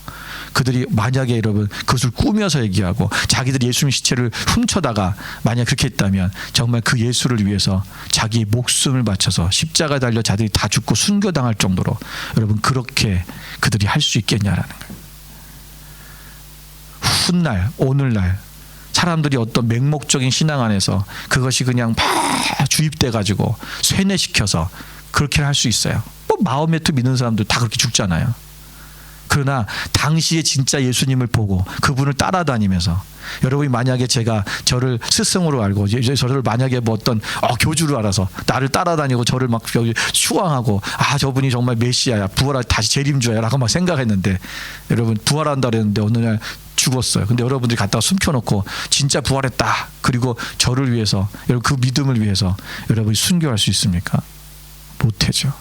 그들이 만약에 여러분 그것을 꾸며서 얘기하고 자기들이 예수님 시체를 훔쳐다가 만약 그렇게 했다면 정말 그 예수를 위해서 자기 목숨을 바쳐서 십자가에 달려 자들이 다 죽고 순교당할 정도로 여러분 그렇게 그들이 할 수 있겠냐라는 거예요. 훗날 오늘날 사람들이 어떤 맹목적인 신앙 안에서 그것이 그냥 막 주입돼 가지고 쇠뇌시켜서 그렇게 할 수 있어요. 뭐 마호메트 믿는 사람들 다 그렇게 죽잖아요. 그러나 당시에 진짜 예수님을 보고 그분을 따라다니면서, 여러분이 만약에 제가 저를 스승으로 알고 저를 만약에 뭐 어떤 교주로 알아서 나를 따라다니고 저를 막 추앙하고, 저분이 정말 메시아야, 부활할 다시 재림주야 라고 막 생각했는데, 여러분 부활한다 그랬는데 어느 날 죽었어요. 근데 여러분들이 갖다가 숨겨놓고 진짜 부활했다, 그리고 저를 위해서, 여러분 그 믿음을 위해서 여러분이 순교할 수 있습니까? 못하죠.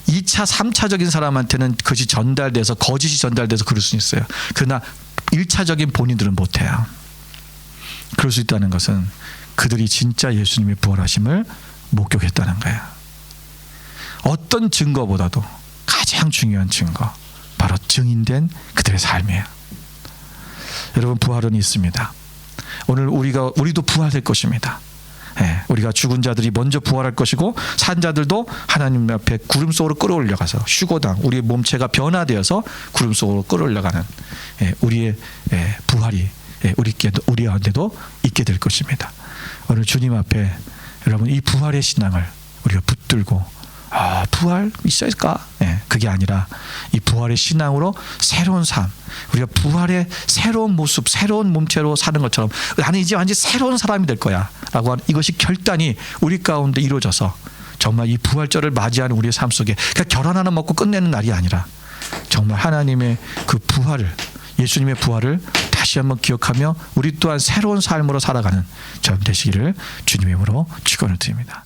2차, 3차적인 사람한테는 그것이 전달돼서 거짓이 전달돼서 그럴 수 있어요. 그러나 1차적인 본인들은 못해요. 그럴 수 있다는 것은 그들이 진짜 예수님의 부활하심을 목격했다는 거예요. 어떤 증거보다도 가장 중요한 증거, 바로 증인된 그들의 삶이에요. 여러분, 부활은 있습니다. 오늘 우리도 부활될 것입니다. 우리가 죽은 자들이 먼저 부활할 것이고, 산 자들도 하나님 앞에 구름 속으로 끌어올려가서 휴거당, 우리의 몸체가 변화되어서 구름 속으로 끌어올려가는 우리의 부활이 우리 안에도 있게 될 것입니다. 오늘 주님 앞에 여러분 이 부활의 신앙을 우리가 붙들고, 부활 있을까? 그게 아니라 이 부활의 신앙으로 새로운 삶, 우리가 부활의 새로운 모습, 새로운 몸체로 사는 것처럼 나는 이제 완전히 새로운 사람이 될 거야 라고 하는 이것이 결단이 우리 가운데 이루어져서 정말 이 부활절을 맞이하는 우리의 삶 속에 그냥 결혼 하나 먹고 끝내는 날이 아니라 정말 하나님의 그 부활을, 예수님의 부활을 다시 한번 기억하며 우리 또한 새로운 삶으로 살아가는 저 되시기를 주님의 이름으로 축원을 드립니다.